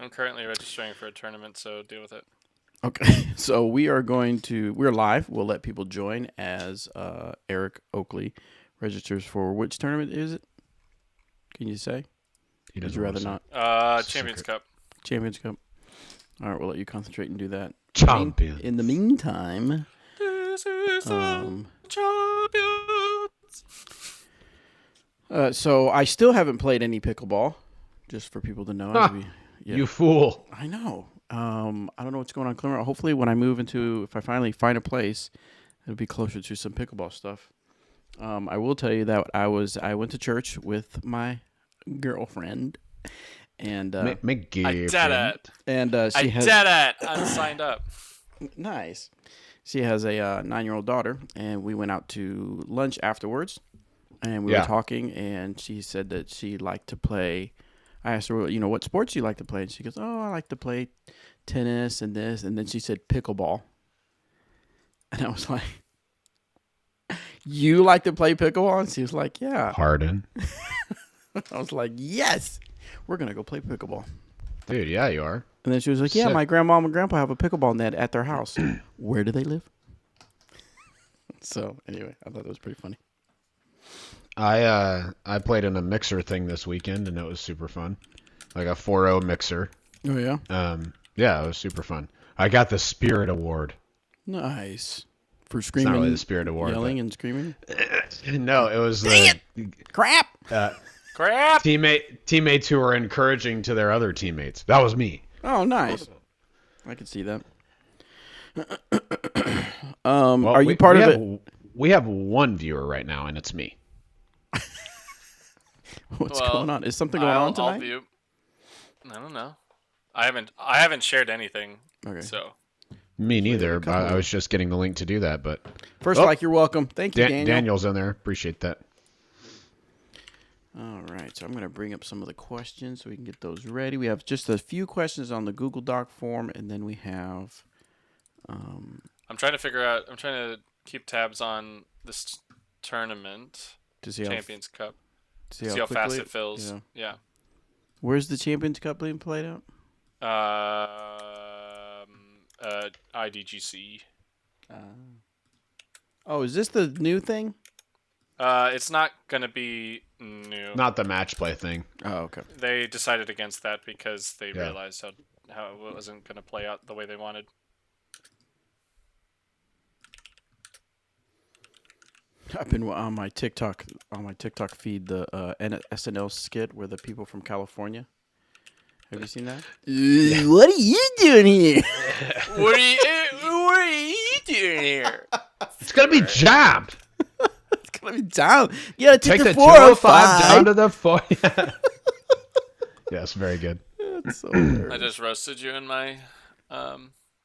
I'm currently registering for a tournament, so deal with it. Okay, so we're live. We'll let people join as Eric Oakley registers for which tournament is it? Can you say? Would you rather not? Champions Cup. Champions Cup. All right, we'll let you concentrate and do that. Champions. In the meantime, This is champions. so I still haven't played any pickleball, just for people to know. You fool. I know. I don't know what's going on, Clement. Hopefully, when I if I finally find a place, it'll be closer to some pickleball stuff. I will tell you that I went to church with my girlfriend, and I did it. And I'm signed up. Nice. She has a 9-year-old daughter, and we went out to lunch afterwards, and we were talking, and she said that she liked to play. I asked her, what sports do you like to play? And she goes, I like to play tennis and this. And then she said pickleball. And I was like, you like to play pickleball? And she was like, yeah. Pardon? I was like, yes, we're going to go play pickleball. Dude, yeah, you are. And then she was like, yeah, my grandma and grandpa have a pickleball net at their house. Where do they live? So anyway, I thought that was pretty funny. I played in a mixer thing this weekend, and it was super fun. Like a 4-0 mixer. Oh, yeah? Yeah, it was super fun. I got the Spirit Award. Nice. For It's not screaming, really the Spirit Award. yelling and screaming? No, it was Crap! Crap! Teammates who were encouraging to their other teammates. That was me. Oh, nice. I could see that. Well, are you part of it? We have one viewer right now, and it's me. What's going on? Is something going on tonight? I'll view. I don't know. I haven't shared anything. Okay. So. Me neither. I was just getting the link to do that, but First, you're welcome. Thank you, Daniel. Daniel's in there. Appreciate that. All right, so I'm going to bring up some of the questions so we can get those ready. We have just a few questions on the Google Doc form, and then we have. I'm trying to keep tabs on this tournament. To see Champions Cup. See how fast it fills. Yeah. Where's the Champions Cup being played out? IDGC. Oh, is this the new thing? It's not gonna be new. Not the match play thing. Oh, okay. They decided against that because they realized how it wasn't gonna play out the way they wanted. I've been on my TikTok feed the SNL skit where the people from California. Have you seen that? What are you doing here? What are you doing here? It's gonna be jammed. It's gonna be down. You gotta take the 405 down to the 4. Yes, very good. That's so hilarious. I just roasted you in my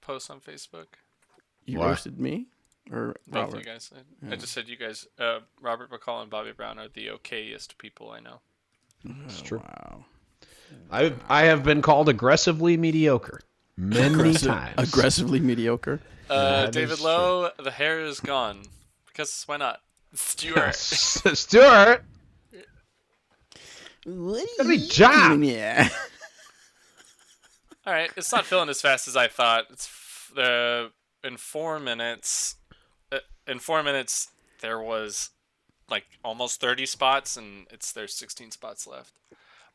post on Facebook. You Why? roasted me? Or Both Robert? of you guys. I just said you guys, Robert McCall and Bobby Brown are the okayest people I know. It's true. Wow. I have been called aggressively mediocre many times. Aggressively mediocre. David Lowe, the hair is gone. Because why not? Stuart. Stuart. What Let me jump. Yeah. All right, it's not filling as fast as I thought. It's in 4 minutes. In 4 minutes, there was like almost 30 spots, and there's 16 spots left.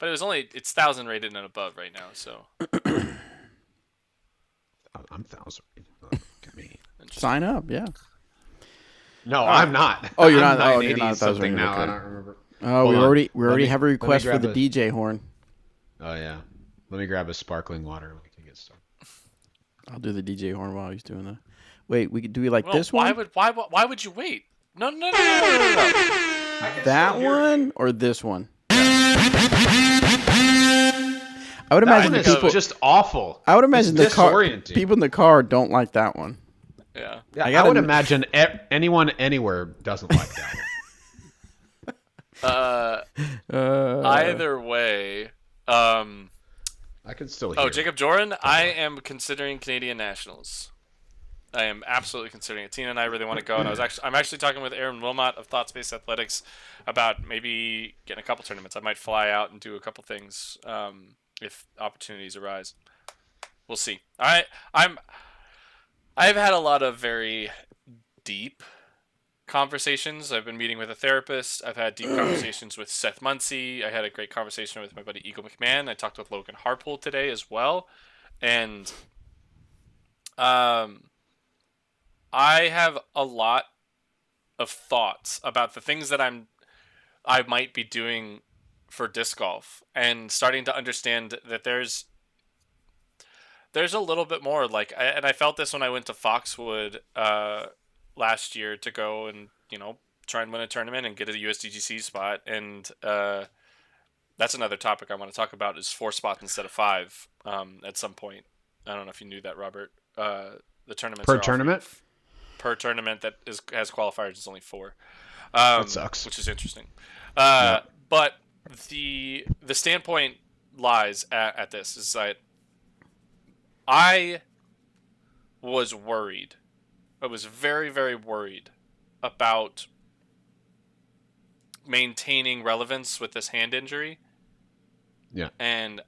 But it's 1,000 rated and above right now. So I'm 1,000. Look at me. Sign up, yeah. No, I'm not. Oh, you're not. I'm Oh, you're not 980 something 1,000 now. okay. I don't remember. Oh, Hold we on. already have a request for grab the DJ horn. Oh yeah. Let me grab a sparkling water. We can get started. I'll do the DJ horn while he's doing that. Wait, do we like this one? Why would you wait? No. That one or this one? I would imagine That the one people is just awful. I would imagine It's the car disorienting. people in the car don't like that one. Yeah. I would imagine anyone anywhere doesn't like that one. Either way. I can still hear. Oh, Jacob Joran, I am considering Canadian Nationals. I am absolutely considering it. Tina and I really want to go, and I'm actually talking with Aaron Wilmot of Thought Space Athletics about maybe getting a couple tournaments. I might fly out and do a couple things. if opportunities arise. We'll see. I've had a lot of very deep conversations. I've been meeting with a therapist. I've had deep conversations with Seth Muncie. I had a great conversation with my buddy Eagle McMahon. I talked with Logan Harpool today as well. And I have a lot of thoughts about the things that I might be doing for disc golf, and starting to understand that there's a little bit more. Like, and I felt this when I went to Foxwood last year to go and try and win a tournament and get a USDGC spot. And that's another topic I want to talk about, is 4 spots instead of 5 at some point. I don't know if you knew that, Robert. The tournaments per tournament. Per tournament that has qualifiers is only 4. That sucks. Which is interesting. But the standpoint lies at this is that I was worried. I was very, very worried about maintaining relevance with this hand injury. Yeah. And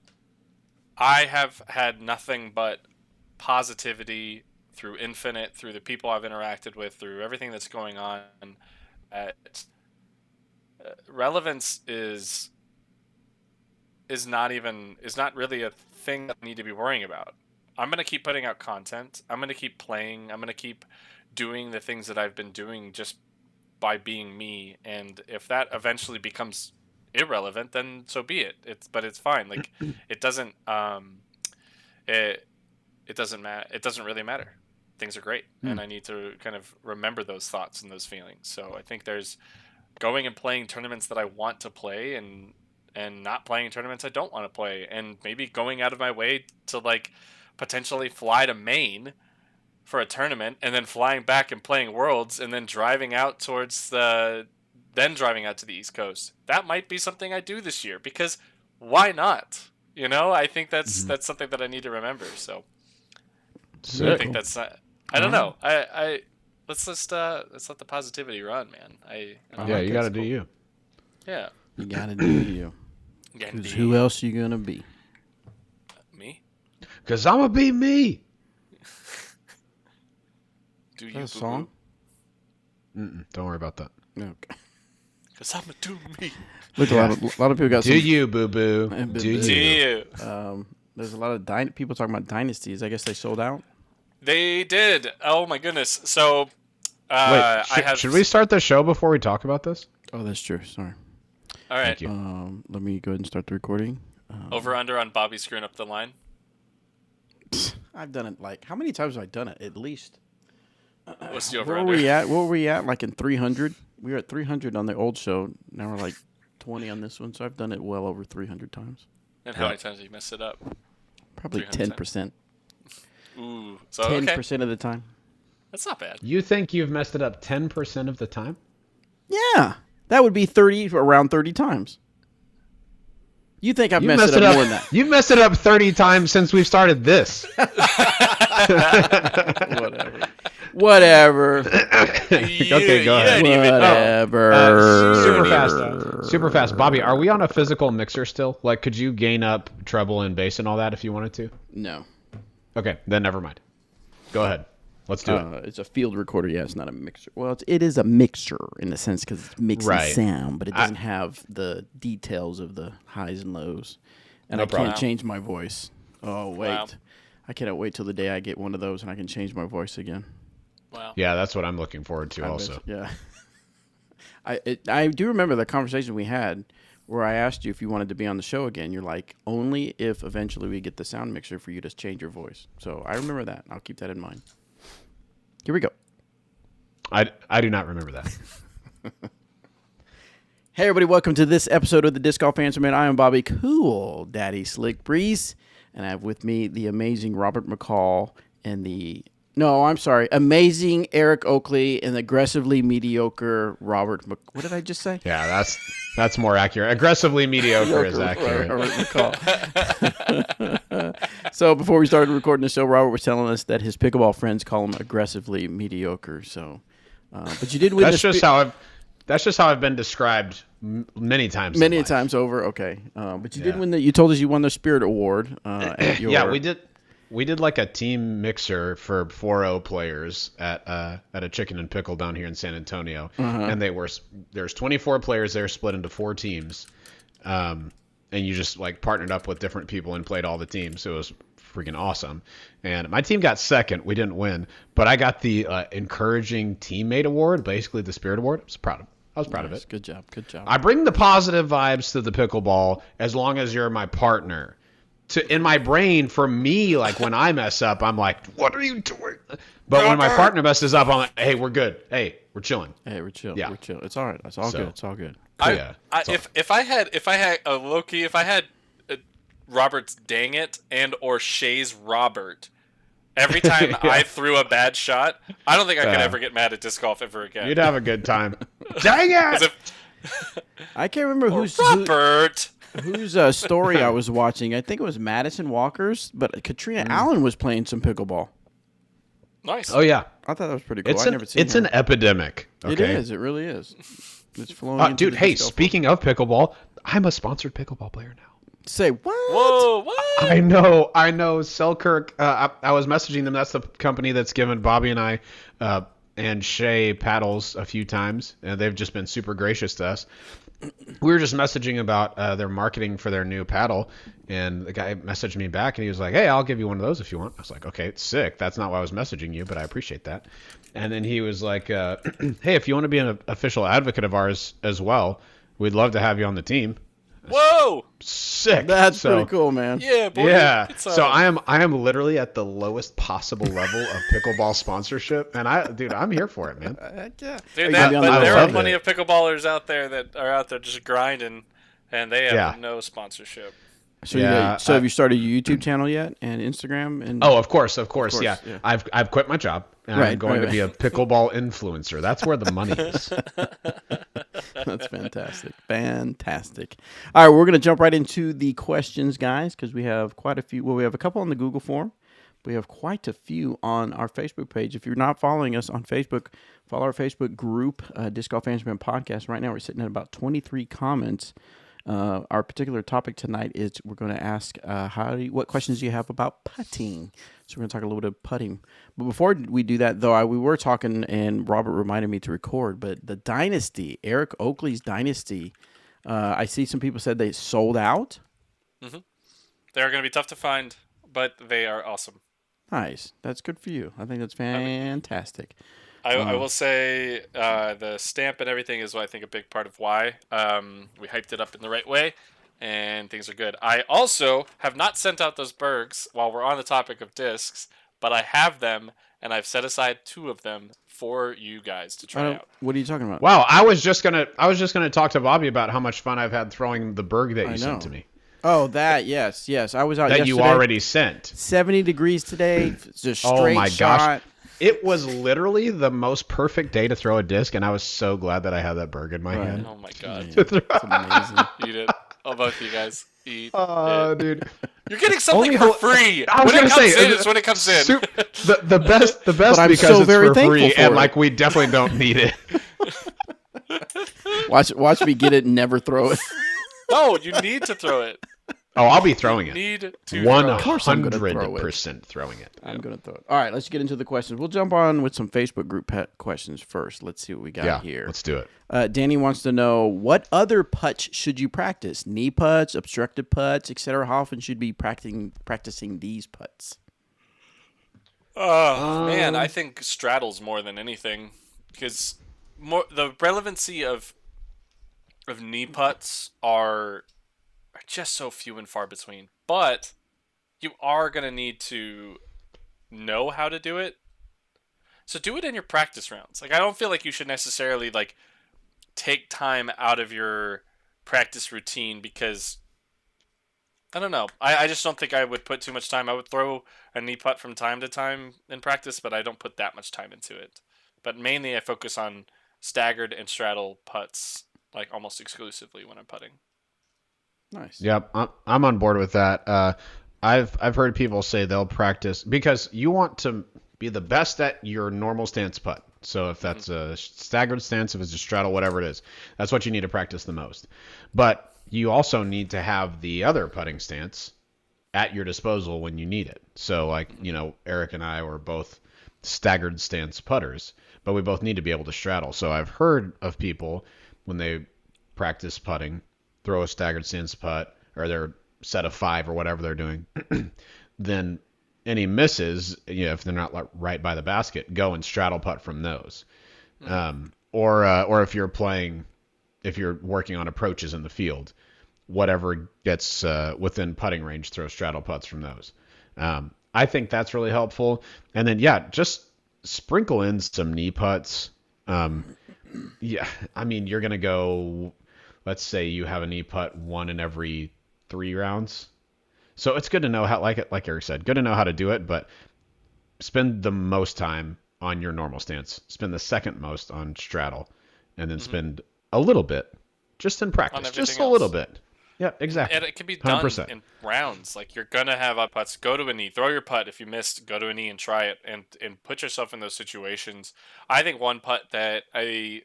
I have had nothing but positivity through Infinite, through the people I've interacted with, through everything that's going on. Relevance is not really a thing that I need to be worrying about. I'm going to keep putting out content. I'm going to keep playing. I'm going to keep doing the things that I've been doing just by being me. And if that eventually becomes irrelevant, then so be it. But it's fine. Like, it doesn't matter. It doesn't really matter. Things are great. And I need to kind of remember those thoughts and those feelings. So I think there's going and playing tournaments that I want to play, and not playing tournaments I don't want to play, and maybe going out of my way to like potentially fly to Maine for a tournament, and then flying back and playing Worlds, and then driving out to the East Coast. That might be something I do this year, because why not? I think that's something that I need to remember. So I think that's I don't know. Let's let the positivity run, man. You got to do you. Yeah. You got to do you. Because who else you going to be? Me? Because I'm going to be me. Do Is you that a song? Don't worry about that. Okay. Because I'm going to do me. Look, a lot of people got do you, boo-boo. Do you. There's a lot of people talking about dynasties. I guess they sold out. They did. Oh, my goodness. So, wait, should we start the show before we talk about this? Oh, that's true. Sorry. All right. Thank you. Let me go ahead and start the recording. Over under on Bobby screwing up the line. I've done it how many times have I done it? At least. What's the over Where under? were we at? Like in 300? We were at 300 on the old show. Now we're like 20 on this one. So I've done it well over 300 times. And how many times have you messed it up? Probably 10%. Ooh. So 10% of the time. That's not bad. You think you've messed it up 10% of the time? Yeah. That would be around 30 times. You think I've messed it up more than that? You've messed it up 30 times since we've started this. Whatever. Okay, go ahead. Whatever. Super fast. Bobby, are we on a physical mixer still? Like, could you gain up treble and bass and all that if you wanted to? No. Okay, then never mind. Go ahead. Let's do it. It's a field recorder. Yeah, it's not a mixer. Well, it is a mixer in the sense because it's mixing sound, but it doesn't have the details of the highs and lows. And I can't change my voice. Oh, wait. Wow. I cannot wait till the day I get one of those and I can change my voice again. Wow. Yeah, that's what I'm looking forward to also. Yeah. I do remember the conversation we had where I asked you if you wanted to be on the show again. You're like, only if eventually we get the sound mixer for you to change your voice. So I remember that. I'll keep that in mind. Here we go. I do not remember that. Hey, everybody. Welcome to this episode of the Disc Golf Answer Man. I am Bobby Cool Daddy Slick Breeze. And I have with me the amazing Robert McCall and amazing Eric Oakley and the aggressively mediocre Robert what did I just say? Yeah, that's more accurate. Aggressively mediocre is accurate. Robert McCall. So before we started recording the show, Robert was telling us that his pickleball friends call him aggressively mediocre. So, but you did win. That's just how I've been described many times. Many times over. Okay, but you did win you told us you won the Spirit Award. At your... Yeah, we did. We did like a team mixer for 4-0 players at a Chicken and Pickle down here in San Antonio, and there's 24 players there split into 4 teams, and you just like partnered up with different people and played all the teams. So it was freaking awesome. And my team got second. We didn't win, but I got the encouraging teammate award, basically the Spirit Award. I was proud of it. Good job. Good job. I bring the positive vibes to the pickleball as long as you're my partner. In my brain, for me, like when I mess up, I'm like, what are you doing? But when my partner messes up, I'm like, hey, we're good. Hey, we're chilling. Hey, we're chill. Yeah. We're chill. It's all right. It's all good. It's all good. If I had a Loki, if I had Robert's Dang It and or Shay's Robert, every time I threw a bad shot, I don't think I could ever get mad at disc golf ever again. You'd have a good time. Dang it! I can't remember whose story I was watching. I think it was Madison Walker's, but Katrina Allen was playing some pickleball. Nice. Oh yeah, I thought that was pretty cool. I've never seen it's an epidemic. Okay? It is. It really is. It's flowing. Dude, hey, speaking of pickleball, I'm a sponsored pickleball player now. Say what? Whoa, what? I know. Selkirk. I was messaging them. That's the company that's given Bobby and I and Shay paddles a few times, and they've just been super gracious to us. We were just messaging about their marketing for their new paddle, and the guy messaged me back, and he was like, "Hey, I'll give you one of those if you want." I was like, "Okay, it's sick. That's not why I was messaging you, but I appreciate that." And then he was like, "Hey, if you want to be an official advocate of ours as well, we'd love to have you on the team." Whoa! Sick. That's pretty cool, man. Yeah, boy. Yeah. So I am literally at the lowest possible level of pickleball sponsorship, and I'm here for it, man. Yeah. Dude, there are plenty of pickleballers out there that are out there just grinding, and they have no sponsorship. So have you started your YouTube channel yet and Instagram and? Oh, of course, yeah. I've quit my job and I'm going to be a pickleball influencer. That's where the money is. That's fantastic. Fantastic. All right, we're going to jump right into the questions, guys, because we have quite a few. Well, we have a couple on the Google form. We have quite a few on our Facebook page. If you're not following us on Facebook, follow our Facebook group, Disc Golf Management Podcast. Right now, we're sitting at about 23 comments. Our particular topic tonight is we're going to ask what questions do you have about putting? So we're going to talk a little bit of putting. But before we do that, though, we were talking, and Robert reminded me to record, but the Dynasty, Eric Oakley's Dynasty, I see some people said they sold out. Mm-hmm. They're going to be tough to find, but they are awesome. Nice. That's good for you. I think that's fantastic. I will say the stamp and everything is, I think, a big part of why we hyped it up in the right way, and things are good. I also have not sent out those Bergs while we're on the topic of discs, but I have them, and I've set aside 2 of them for you guys to try out. What are you talking about? Wow, I was just gonna talk to Bobby about how much fun I've had throwing the Berg that you sent to me. Oh, that, yes. I was out that yesterday. You already sent. 70 degrees today. Just straight oh my shot. Gosh. It was literally the most perfect day to throw a disc, and I was so glad that I had that Berg in my hand. Oh my god. It's amazing. Eat it. Oh, both of you guys. Eat it. Dude. You're getting something for free. When it comes in. The best because it's for free, and like we definitely don't need it. Watch me get it and never throw it. No, you need to throw it. Oh, I'll be throwing it. Need to 100% throwing it. I'm going to throw it. All right, let's get into the questions. We'll jump on with some Facebook group questions first. Let's see what we got here. Let's do it. Danny wants to know, what other putts should you practice? Knee putts, obstructed putts, etc. How often should you be practicing these putts? Oh, man, I think straddles more than anything, because the relevancy of knee putts are just so few and far between, but you are going to need to know how to do it. So do it in your practice rounds. Like, I don't feel like you should necessarily like take time out of your practice routine, because I don't know. I just don't think I would put too much time. I would throw a knee putt from time to time in practice, but I don't put that much time into it. But mainly I focus on staggered and straddle putts, like almost exclusively when I'm putting. Nice. Yep, I'm on board with that. I've heard people say they'll practice because you want to be the best at your normal stance putt. So if that's a staggered stance, if it's a straddle, whatever it is, that's what you need to practice the most. But you also need to have the other putting stance at your disposal when you need it. So like, Eric and I were both staggered stance putters, but we both need to be able to straddle. So I've heard of people when they practice putting, throw a staggered stance putt or their set of 5 or whatever they're doing, then any misses, if they're not right by the basket, go and straddle putt from those. Or if you're working on approaches in the field, whatever gets within putting range, throw straddle putts from those. I think that's really helpful. And then, just sprinkle in some knee putts. You're going to go, let's say you have a knee putt 1 in every 3 rounds. So it's good to know how, like Eric said, good to know how to do it, but spend the most time on your normal stance. Spend the second most on straddle, and then spend a little bit just in practice, just a little bit. Yeah, exactly. And it can be done 100%. in rounds. Like, you're going to have up putts. Go to a knee. Throw your putt. If you missed, go to a knee and try it and put yourself in those situations. I think one putt that I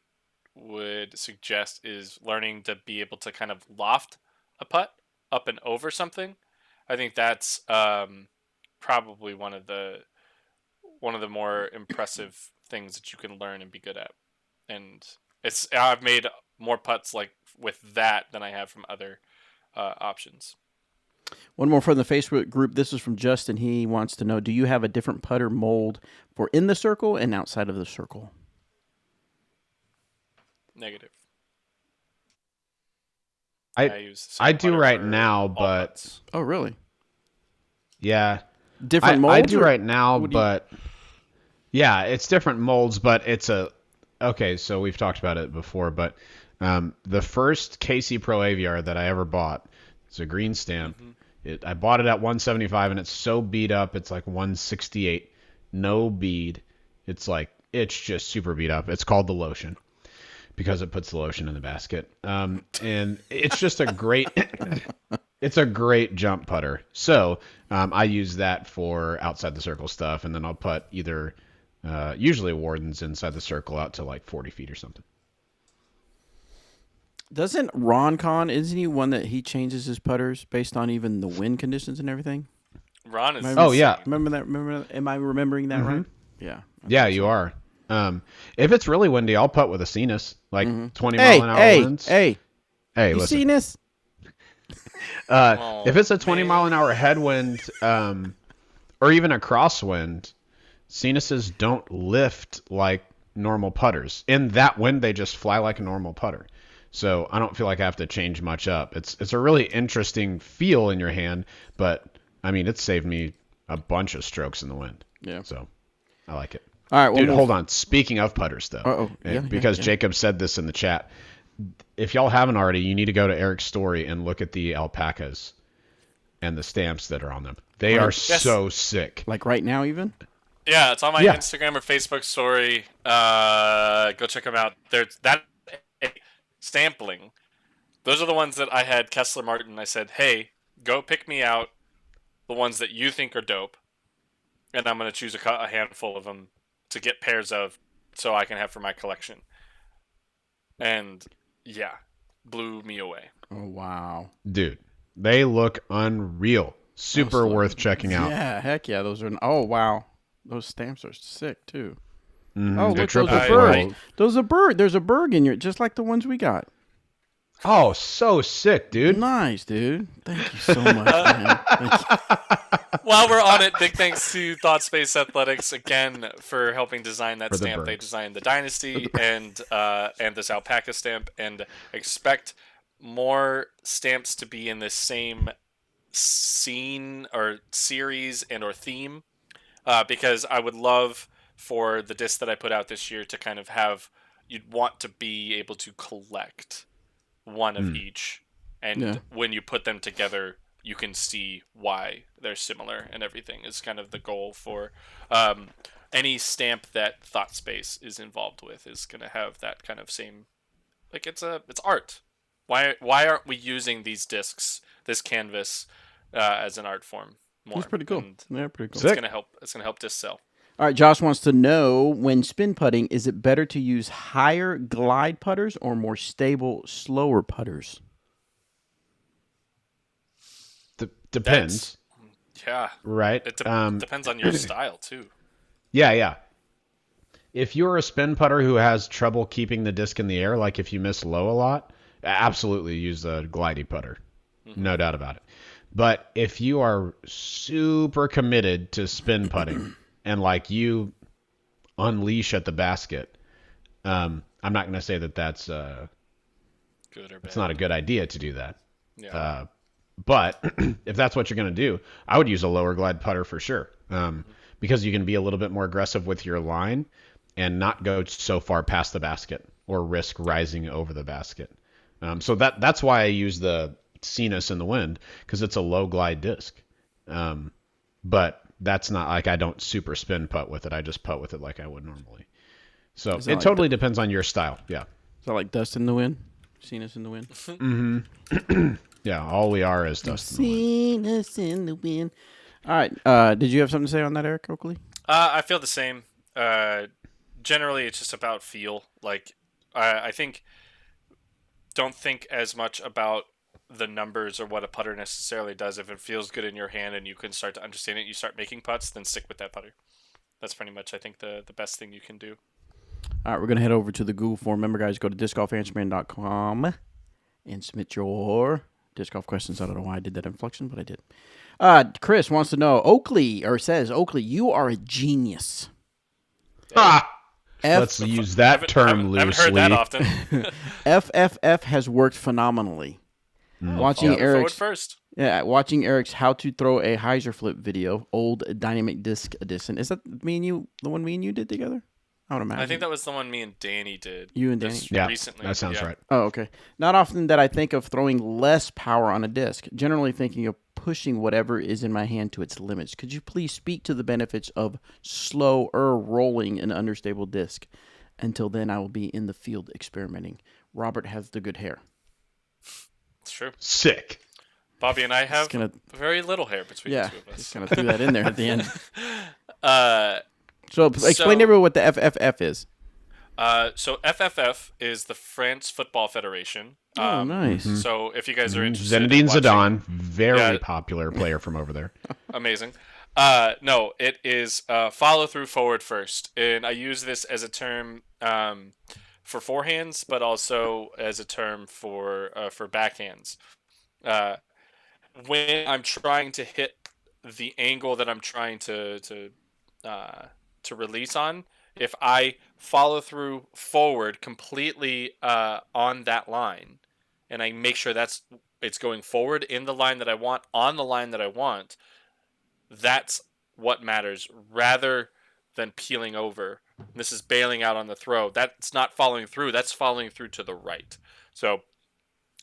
would suggest is learning to be able to kind of loft a putt up and over something. I think that's probably one of the more impressive things that you can learn and be good at. And I've made more putts like with that than I have from other options. One more from the Facebook group. This is from Justin. He wants to know, do you have a different putter mold for in the circle and outside of the circle? Negative. I do right now, but putts. Oh, really? Yeah. Different molds? I do right now, but yeah, it's different molds, but it's okay, so we've talked about it before, but the first KC Pro Aviar that I ever bought, it's a green stamp. I bought it at 175 and it's so beat up, it's like 168, no bead. It's just super beat up. It's called the Lotion because it puts the lotion in the basket. And it's just a great it's a great jump putter. So I use that for outside the circle stuff, and then I'll put either usually Warden's inside the circle out to like 40 feet or something. Doesn't Ron Con, isn't he one that he changes his putters based on even the wind conditions and everything? Ron is yeah. Remember that? Am I remembering that right? Yeah. Yeah, you are. If it's really windy, I'll putt with a Cenis, like 20 mile an hour winds. Hey, you listen. Seen this? If it's a 20 mile an hour headwind, or even a crosswind, Cenuses don't lift like normal putters. In that wind, they just fly like a normal putter. So I don't feel like I have to change much up. It's a really interesting feel in your hand, but I mean, it saved me a bunch of strokes in the wind. Yeah. So I like it. All right, dude, hold on. Speaking of putters, though, because Jacob said this in the chat, if y'all haven't already, you need to go to Eric's story and look at the alpacas and the stamps that are on them. They are so sick. Like right now, even? Yeah, it's on my Instagram or Facebook story. Go check them out. There's that sampling. Those are the ones that I had Kessler Martin. I said, hey, go pick me out the ones that you think are dope, and I'm going to choose a handful of them to get pairs of so I can have for my collection. And yeah, blew me away. Oh, wow. Dude, they look unreal. Super worth checking out. Yeah, heck yeah. Those are, oh, wow. Those stamps are sick, too. Mm-hmm. Oh, look, those are bird. Those are bird. There's a bird in your, just like the ones we got. Oh, so sick, dude. Nice, dude. Thank you so much, man. Thank you. While we're on it, big thanks to Thought Space Athletics again for helping design that stamp. They designed the Dynasty and this alpaca stamp, and expect more stamps to be in this same scene or series and or theme, because I would love for the disc that I put out this year to kind of have, you'd want to be able to collect one of each, and when you put them together you can see why they're similar, and everything is kind of the goal for any stamp that Thought Space is involved with is going to have that kind of same, like it's art. Why aren't we using these discs, this canvas, as an art form more? It's pretty cool. And yeah, pretty cool. It's going to help disc sell. All right, Josh wants to know, when spin putting, is it better to use higher glide putters or more stable, slower putters? Depends, That's yeah. right? It depends on your style too. Yeah, yeah. If you're a spin putter who has trouble keeping the disc in the air, like if you miss low a lot, absolutely use a glidey putter. No doubt about it. But if you are super committed to spin putting and like you unleash at the basket, I'm not going to say that that's Good or it's bad. not a good idea to do that. Yeah. But if that's what you're going to do, I would use a lower glide putter for sure, because you can be a little bit more aggressive with your line and not go so far past the basket or risk rising over the basket. So that's why I use the Cetus in the Wind, because it's a low glide disc. But that's not like I don't super spin putt with it. I just putt with it like I would normally. So it totally depends on your style. Yeah. Is that like dust in the wind? Seen us in the wind? Mm-hmm. Yeah, all we are is dust in the wind. Seen us in the wind. All right. Did you have something to say on that, Eric Oakley? I feel the same. Generally, it's just about feel. Like, I think, don't think as much about the numbers or what a putter necessarily does. If it feels good in your hand and you can start to understand it, you start making putts, then stick with that putter. That's pretty much, I think, the best thing you can do. All right, we're going to head over to the Google form. Remember, guys, go to discgolfanswerman.com and submit your disc golf questions. I don't know why I did that inflection, but I did. Chris wants to know, Oakley says, Oakley, you are a genius. Ah! Let's use that term loosely. I haven't heard that often. FFF has worked phenomenally. Watching Eric's first. Yeah, watching Eric's how to throw a hyzer flip video, old dynamic disc edition. Is that me and you, the one me and you did together? I would imagine. I think that was the one me and Danny did. You and Danny? Yeah, recently. that sounds right. Oh, okay. Not often that I think of throwing less power on a disc, generally thinking of pushing whatever is in my hand to its limits. Could you please speak to the benefits of slower rolling an understable disc? Until then, I will be in the field experimenting. Robert has the good hair. It's true. Sick. Bobby and I have very little hair between the two of us. Just kind of threw that in there at the end. So explain to everyone what the FFF is. So FFF is the France Football Federation. Oh, nice. So if you guys are interested, Zinedine Zidane, very popular player from over there. Amazing. No, it is follow through forward first, and I use this as a term for forehands, but also as a term for backhands. When I'm trying to hit the angle that I'm trying to release on, if I follow through forward completely on that line, and I make sure it's going forward in the line that I want, on the line that I want, that's what matters, rather than peeling over. This is bailing out on the throw. That's not following through. That's following through to the right. So,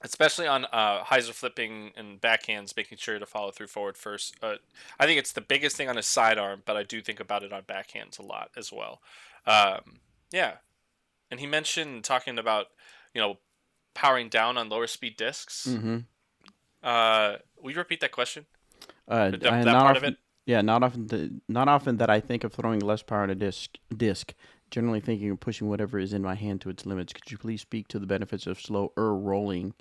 especially on hyzer flipping and backhands, making sure to follow through forward first. I think it's the biggest thing on a sidearm, but I do think about it on backhands a lot as well. Yeah. And he mentioned talking about, powering down on lower speed discs. Mm-hmm. Will you repeat that question? That part of it? Yeah, not often that I think of throwing less power on a disc. Generally thinking of pushing whatever is in my hand to its limits. Could you please speak to the benefits of slower rolling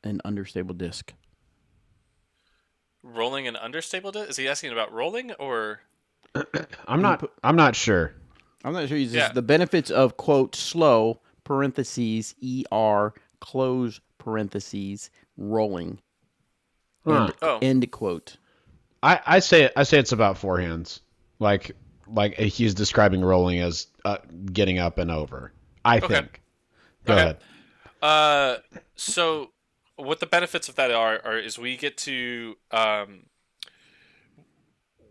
an understable disc? Rolling an understable disc? Is he asking about rolling or? I'm not sure. I'm not sure. He says the benefits of, quote, slow, parentheses, ER, close parentheses, rolling. End quote. I say it's about forehands. Like he's describing rolling as getting up and over. I think. Go ahead. So what the benefits of that are is we get to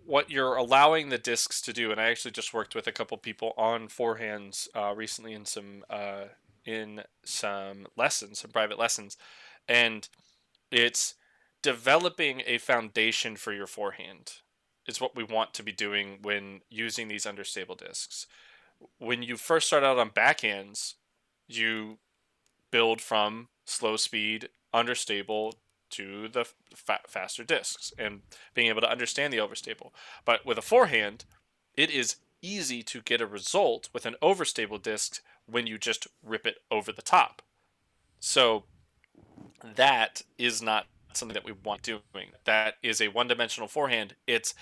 what you're allowing the discs to do, and I actually just worked with a couple people on forehands recently in some lessons, some private lessons, and it's developing a foundation for your forehand is what we want to be doing when using these understable discs. When you first start out on backhands, you build from slow speed, understable to the faster discs and being able to understand the overstable. But with a forehand, it is easy to get a result with an overstable disc when you just rip it over the top. So that is not something that we want doing. That is a one-dimensional forehand. It's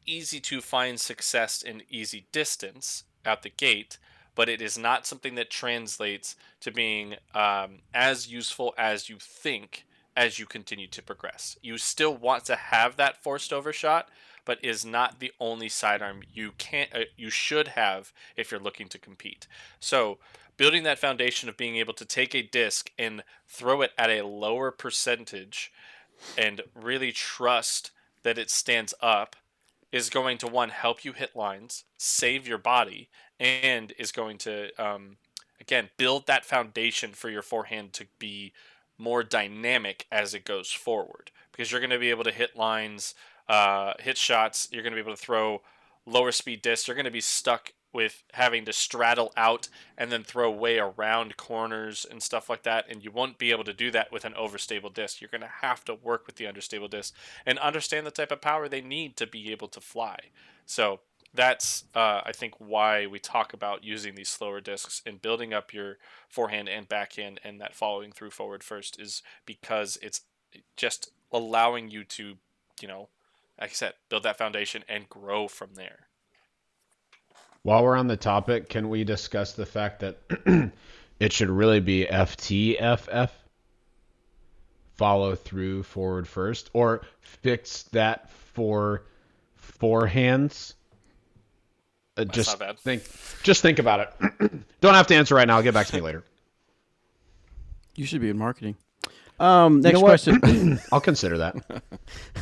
easy to find success in easy distance out the gate, but it is not something that translates to being as useful as you think as you continue to progress. You still want to have that forced overshot, but is not the only sidearm you should have if you're looking to compete. So building that foundation of being able to take a disc and throw it at a lower percentage and really trust that it stands up is going to, one, help you hit lines, save your body, and is going to again build that foundation for your forehand to be more dynamic as it goes forward, because you're going to be able to hit lines, hit shots. You're going to be able to throw lower speed discs. You're going to be stuck with having to straddle out and then throw way around corners and stuff like that, and you won't be able to do that with an overstable disc. You're going to have to work with the understable disc and understand the type of power they need to be able to fly. So that's I think why we talk about using these slower discs and building up your forehand and backhand, and that following through forward first is because it's just allowing you to, like I said, build that foundation and grow from there. While we're on the topic, can we discuss the fact that it should really be FTFF, follow through forward first, or fix that for forehands? That's not bad. Think about it. Don't have to answer right now. I'll get back to me later. You should be in marketing. Next question. I'll consider that.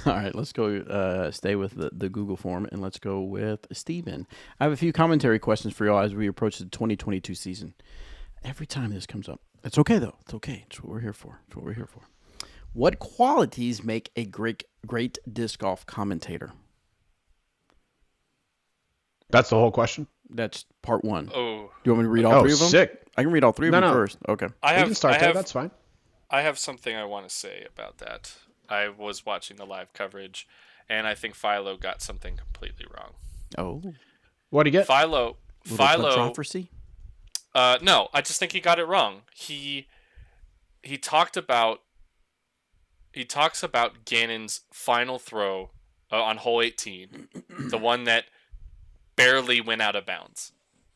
All right, let's go stay with the Google form, and let's go with Steven. I have a few commentary questions for y'all as we approach the 2022 season. Every time this comes up. It's okay, though. It's okay. It's what we're here for. What qualities make a great disc golf commentator? That's the whole question? That's part one. Oh. Do you want me to read all three of them? Sick. I can read all three of them first. Okay. You can start there. That's fine. I have something I want to say about that. I was watching the live coverage, and I think Philo got something completely wrong. Oh. What'd he get? Philo. Controversy? No, I just think he got it wrong. He talks about Gannon's final throw on hole 18, the one that barely went out of bounds.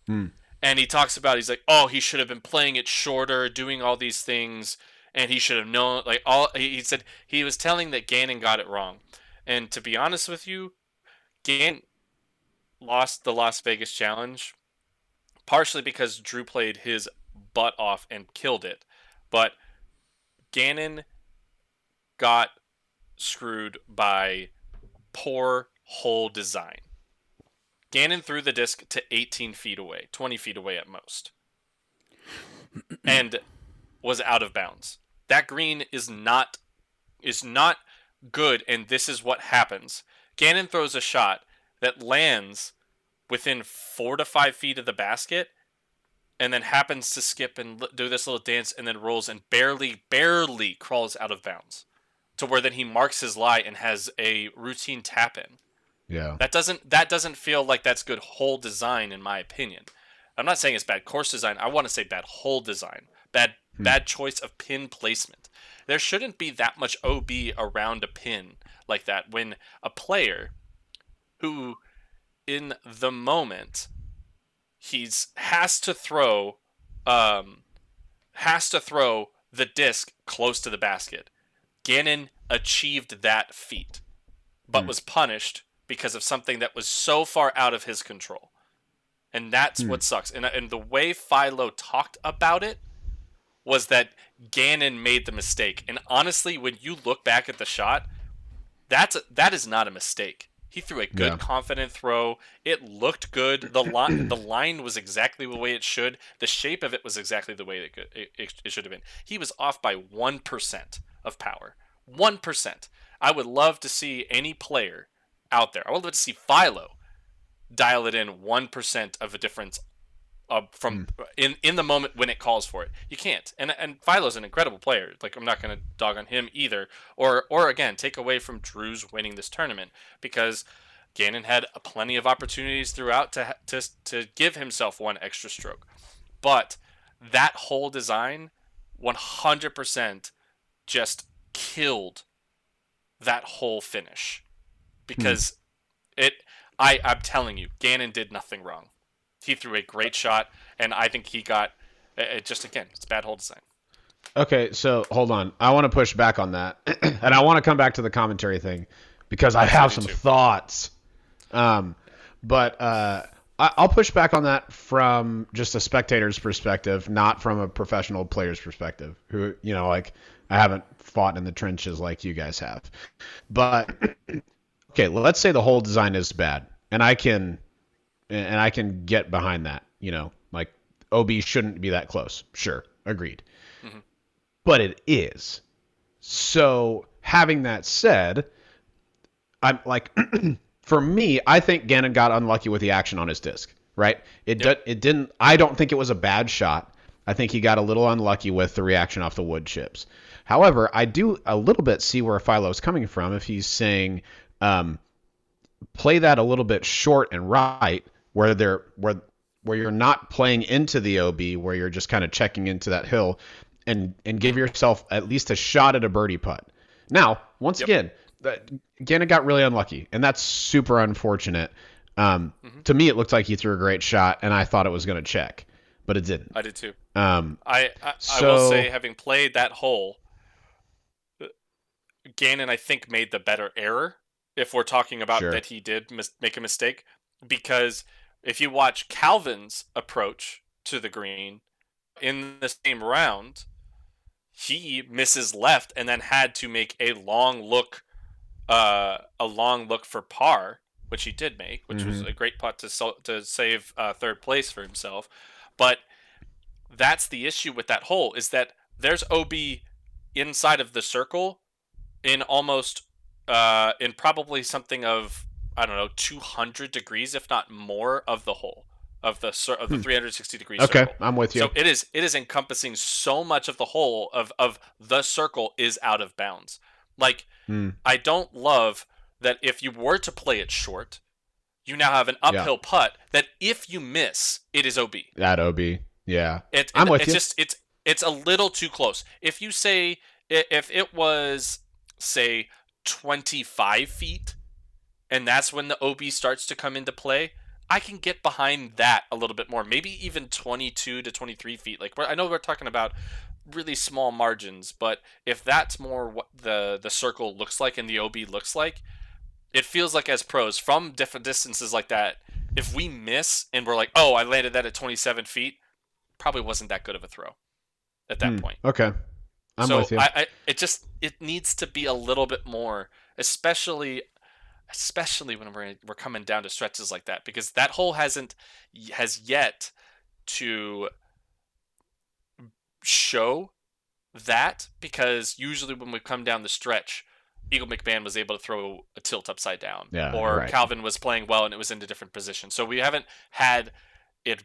And he's like, oh, he should have been playing it shorter, doing all these things. And he should have known, he said he was telling that Gannon got it wrong. And to be honest with you, Gannon lost the Las Vegas Challenge partially because Drew played his butt off and killed it. But Gannon got screwed by poor hole design. Gannon threw the disc to 18 feet away, 20 feet away at most, and was out of bounds. That green is not good, and this is what happens. Gannon throws a shot that lands within 4 to 5 feet of the basket, and then happens to skip and do this little dance, and then rolls and barely crawls out of bounds, to where then he marks his lie and has a routine tap in. Yeah. That doesn't feel like that's good hole design, in my opinion. I'm not saying it's bad course design. I want to say bad hole design. Bad choice of pin placement. There shouldn't be that much OB around a pin like that when a player who, in the moment, has to throw the disc close to the basket. Gannon achieved that feat, but was punished because of something that was so far out of his control. And that's what sucks. And the way Philo talked about it was that Gannon made the mistake. And honestly, when you look back at the shot, that is not a mistake. He threw a good, confident throw. It looked good. The line was exactly the way it should. The shape of it was exactly the way it should have been. He was off by 1% of power. 1%. I would love to see any player out there. I would love to see Philo dial it in 1% of a difference from in the moment when it calls for it. You can't. And Philo's an incredible player. Like, I'm not going to dog on him either. Or again, take away from Drew's winning this tournament, because Gannon had plenty of opportunities throughout to give himself one extra stroke. But that whole design 100% just killed that whole finish. Because I'm telling you, Gannon did nothing wrong. He threw a great shot, and I think he got it. Just again, it's bad hole design. Okay, so hold on. I want to push back on that, and I want to come back to the commentary thing because I have some thoughts. But I'll push back on that from just a spectator's perspective, not from a professional player's perspective. Who, like, I haven't fought in the trenches like you guys have. But okay, well, let's say the whole design is bad, and I can get behind that. Like OB shouldn't be that close. Sure, agreed. Mm-hmm. But it is. So having that said, I'm like, for me, I think Gannon got unlucky with the action on his disc. Right? It didn't. I don't think it was a bad shot. I think he got a little unlucky with the reaction off the wood chips. However, I do a little bit see where Philo's coming from if he's saying, play that a little bit short and right, where you're not playing into the OB, where you're just kind of checking into that hill, and give yourself at least a shot at a birdie putt. Now, once again, Gannon got really unlucky, and that's super unfortunate. To me, it looked like he threw a great shot, and I thought it was going to check, but it didn't. I did too. I will say, having played that hole, Gannon, I think, made the better error, if we're talking about that he did make a mistake, because if you watch Calvin's approach to the green in the same round, he misses left and then had to make a long look for par, which he did make, which was a great putt to save third place for himself. But that's the issue with that hole, is that there's OB inside of the circle in almost in probably something of, I don't know, 200 degrees, if not more, of the hole, of the 360 degree circle. Okay, I'm with you. So it is encompassing so much of the hole of the circle is out of bounds. Like, I don't love that if you were to play it short, you now have an uphill putt that if you miss, it is OB. That OB, yeah. I'm with you. It's a little too close. If you say, if it was, say, 25 feet, and that's when the OB starts to come into play, I can get behind that a little bit more. Maybe even 22 to 23 feet. Like, I know we're talking about really small margins, but if that's more what the circle looks like and the OB looks like, it feels like as pros, from different distances like that, if we miss and we're like, oh, I landed that at 27 feet, probably wasn't that good of a throw at that point. Okay. I'm with you. It needs to be a little bit more, especially when we're coming down to stretches like that, because that hole has yet to show that, because usually when we come down the stretch, Eagle McMahon was able to throw a tilt upside down, or Calvin was playing well and it was in a different position. So we haven't had it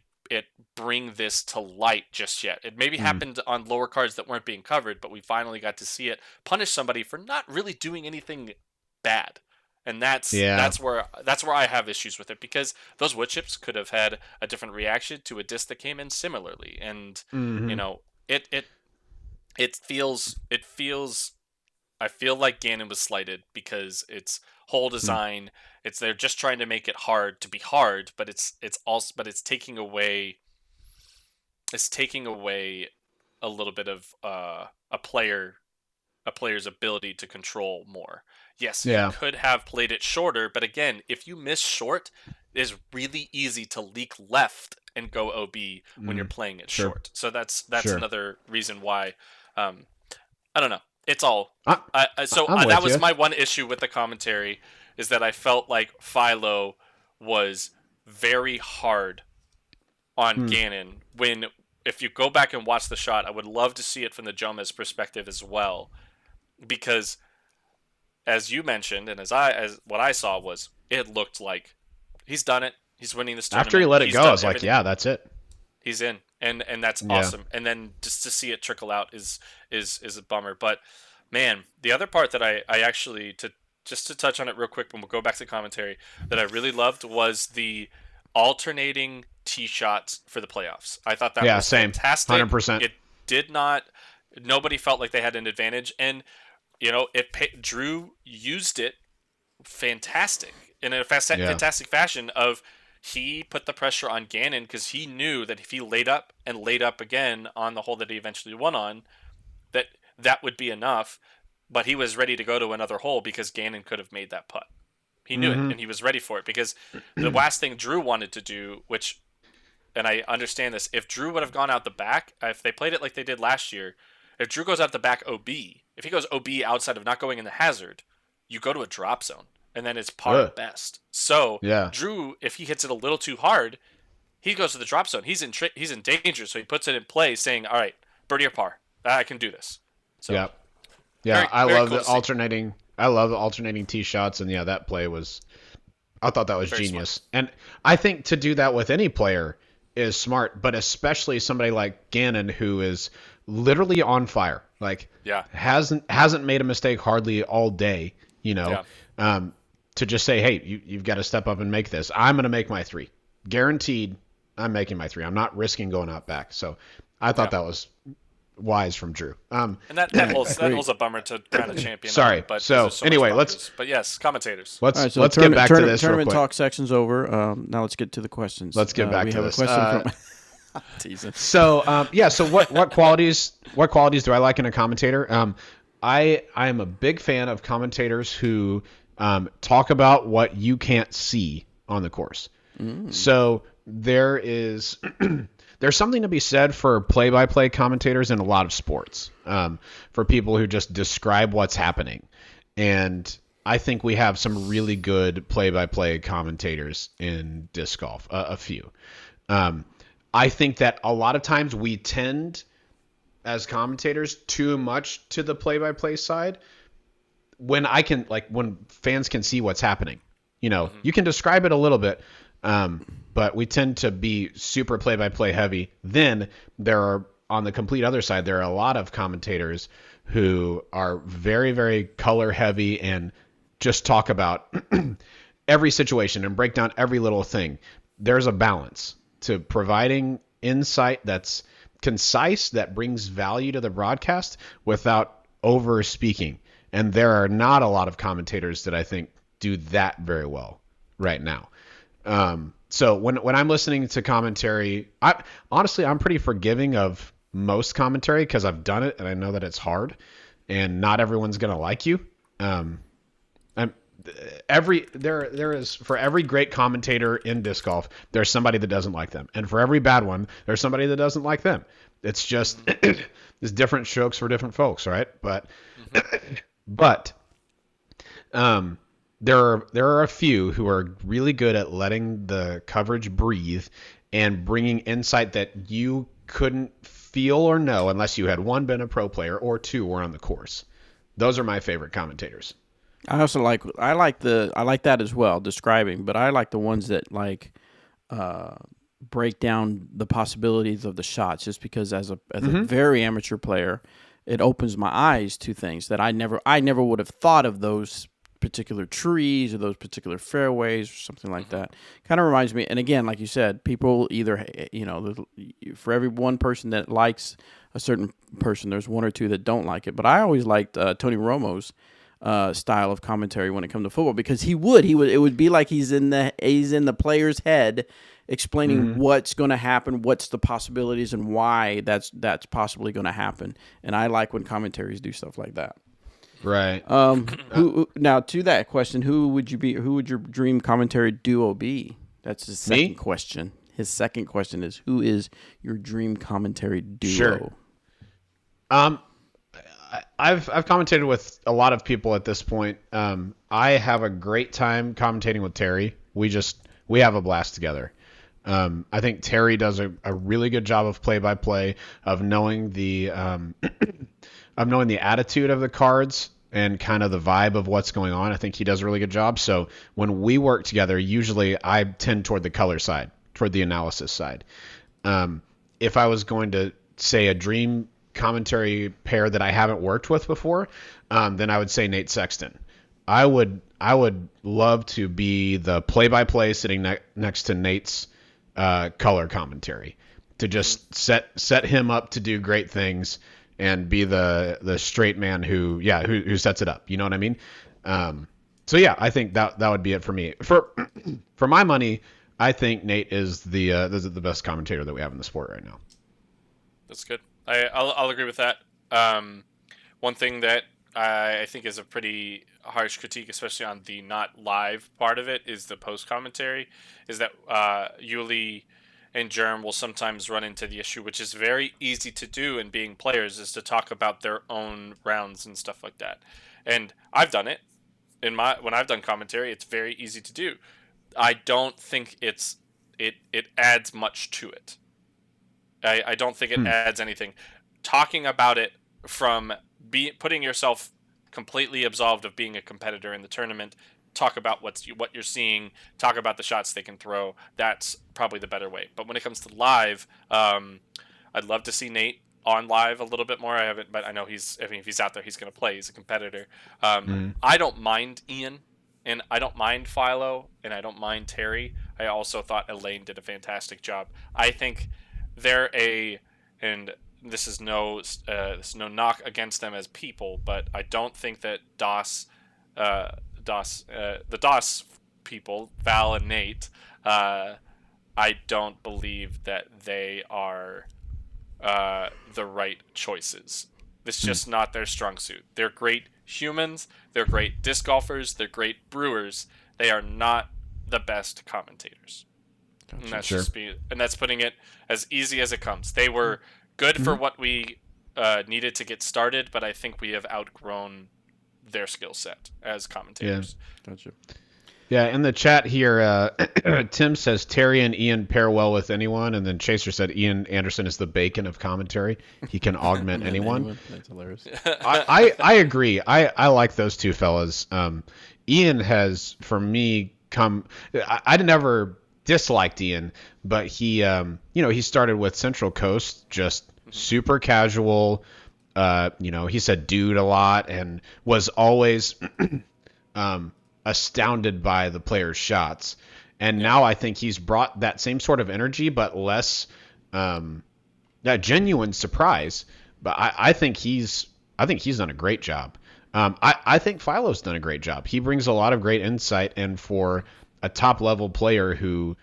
bring this to light just yet. It maybe happened on lower cards that weren't being covered, but we finally got to see it punish somebody for not really doing anything bad. And that's where I have issues with it, because those wood chips could have had a different reaction to a disc that came in similarly. And it feels I feel like Gannon was slighted because it's whole design. They're just trying to make it hard to be hard, but it's taking away a little bit of a player's ability to control more. Yes, you could have played it shorter, but again, if you miss short, it is really easy to leak left and go OB when you're playing it short. So that's another reason why. I don't know. It's all. That was my one issue with the commentary, is that I felt like Philo was very hard on Gannon. If you go back and watch the shot, I would love to see it from the Jomez perspective as well, because as you mentioned, and as what I saw was, it looked like he's done it. He's winning this tournament. After he let it go, I was like, yeah, that's it. He's in, and that's awesome. And then just to see it trickle out is a bummer. But man, the other part that I actually, to just to touch on it real quick, when we'll go back to commentary, that I really loved was the alternating tee shots for the playoffs. I thought that was same. fantastic. 100%. It did not. Nobody felt like they had an advantage, and Drew used it fantastic in a fantastic fashion. He put the pressure on Gannon because he knew that if he laid up and laid up again on the hole that he eventually won on, that would be enough. But he was ready to go to another hole because Gannon could have made that putt. He knew it, and he was ready for it, because the last thing Drew wanted to do, and I understand this, if Drew would have gone out the back, if they played it like they did last year, if Drew goes out the back OB, if he goes OB outside of not going in the hazard, you go to a drop zone, and then it's par at best. So Drew, if he hits it a little too hard, he goes to the drop zone. He's in danger, so he puts it in play, saying, "All right, birdie or par, I can do this." So, I love the alternating. I love the alternating tee shots, and that play was. I thought that was very genius, smart. And I think to do that with any player is smart, but especially somebody like Gannon, who is literally on fire. Like, hasn't made a mistake hardly all day. To just say, hey, you've got to step up and make this. I'm going to make my 3, guaranteed. I'm making my 3. I'm not risking going out back. So I thought that was wise from Drew. And that hole's a bummer to kind of champion. Sorry. But so anyway, But yes, commentators. Let's get back to this. Tournament talk section's over. Now let's get to the questions. Let's get back to this. We have a question from. Teasing. So So what qualities do I like in a commentator? I am a big fan of commentators who talk about what you can't see on the course. So there's something to be said for play-by-play commentators in a lot of sports, for people who just describe what's happening. And I think we have some really good play-by-play commentators in disc golf, a few. I think that a lot of times we tend, as commentators, too much to the play-by-play side when fans can see what's happening. You can describe it a little bit, but we tend to be super play-by-play heavy. Then on the complete other side, there are a lot of commentators who are very, very color heavy and just talk about every situation and break down every little thing. There's a balance to providing insight that's concise, that brings value to the broadcast without over speaking. And there are not a lot of commentators that I think do that very well right now. So when I'm listening to commentary, I'm pretty forgiving of most commentary because I've done it and I know that it's hard and not everyone's going to like you. There is, for every great commentator in disc golf, there's somebody that doesn't like them. And for every bad one, there's somebody that doesn't like them. It's just, there's different strokes for different folks. Right. But there are a few who are really good at letting the coverage breathe and bringing insight that you couldn't feel or know unless you had, 1, been a pro player, or 2, were on the course. Those are my favorite commentators. I also like that as well, describing, but I like the ones that break down the possibilities of the shots, just because as a very amateur player, it opens my eyes to things that I never would have thought of, those particular trees or those particular fairways or something like that. Kind of reminds me, and again, like you said, people either, for every one person that likes a certain person, there's 1 or 2 that don't like it. But I always liked Tony Romo's style of commentary when it comes to football, because it would be like he's in the player's head, explaining what's going to happen, what's the possibilities, and why that's possibly going to happen. And I like when commentaries do stuff like that. Right. Now to that question, who would your dream commentary duo be? That's his second question. His second question is, who is your dream commentary duo? Sure. I've commentated with a lot of people at this point. I have a great time commentating with Terry. We have a blast together. I think Terry does a really good job of play-by-play, of knowing the attitude of the cards and kind of the vibe of what's going on. I think he does a really good job. So when we work together, usually I tend toward the color side, toward the analysis side. If I was going to say a dream commentary pair that I haven't worked with before, then I would say Nate Sexton. I would love to be the play-by-play sitting next to Nate's color commentary, to just set him up to do great things and be the straight man who sets it up. You know what I mean? So yeah, I think that would be it for me. For my money, I think Nate is the best commentator that we have in the sport right now. That's good. I'll agree with that. One thing that I think is a pretty harsh critique, especially on the not live part of it, is the post commentary. Is that Yuli and Germ will sometimes run into the issue, which is very easy to do in being players, is to talk about their own rounds and stuff like that. And I've done it when I've done commentary. It's very easy to do. I don't think it adds much to it. I don't think it adds anything. Talking about it from putting yourself completely absolved of being a competitor in the tournament, talk about what you're seeing, talk about the shots they can throw. That's probably the better way. But when it comes to live, I'd love to see Nate on live a little bit more. I haven't, but I know if he's out there, he's going to play. He's a competitor. I don't mind Ian, and I don't mind Philo, and I don't mind Terry. I also thought Elaine did a fantastic job. I think and this is no knock against them as people, but I don't think that the DOS people, Val and Nate, I don't believe that they are the right choices. It's just not their strong suit. They're great humans. They're great disc golfers. They're great brewers. They are not the best commentators. Gotcha. And that's and that's putting it as easy as it comes. They were good for what we needed to get started, but I think we have outgrown their skill set as commentators. Yeah, gotcha. Yeah, in the chat here, Tim says Terry and Ian pair well with anyone, and then Chaser said Ian Anderson is the bacon of commentary. He can augment anyone. That's hilarious. I agree. I like those two fellas. Ian has, for me, I never disliked Ian, but he started with Central Coast, just super casual. He said dude a lot and was always astounded by the players' shots. And now I think he's brought that same sort of energy, but less that genuine surprise. But I think he's done a great job. I think Philo's done a great job. He brings a lot of great insight, and for a top level player who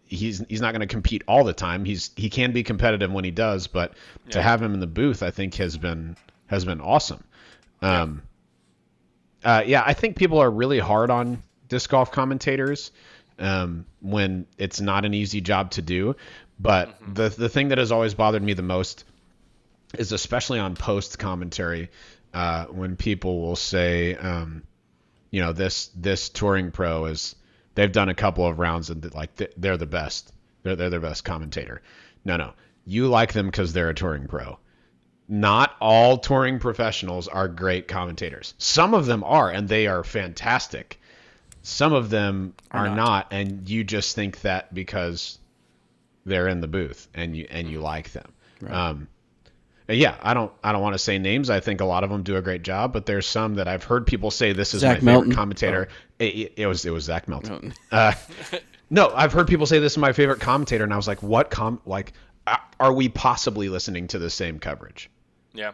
he's not going to compete all the time. He can be competitive when he does, but to have him in the booth, I think has been awesome. I think people are really hard on disc golf commentators when it's not an easy job to do. But the thing that has always bothered me the most is, especially on post commentary, when people will say, this touring pro is. They've done a couple of rounds and they're the best. They're their best commentator. No. You like them because they're a touring pro. Not all touring professionals are great commentators. Some of them are, and they are fantastic. Some of them are not, and you just think that because they're in the booth and you like them. Right. I don't want to say names. I think a lot of them do a great job, but there's some that I've heard people say this is Zach my Melton. favorite commentator. Oh. It was Zach Melton. No, I've heard people say this is my favorite commentator, and I was like, what are we possibly listening to the same coverage? Yeah.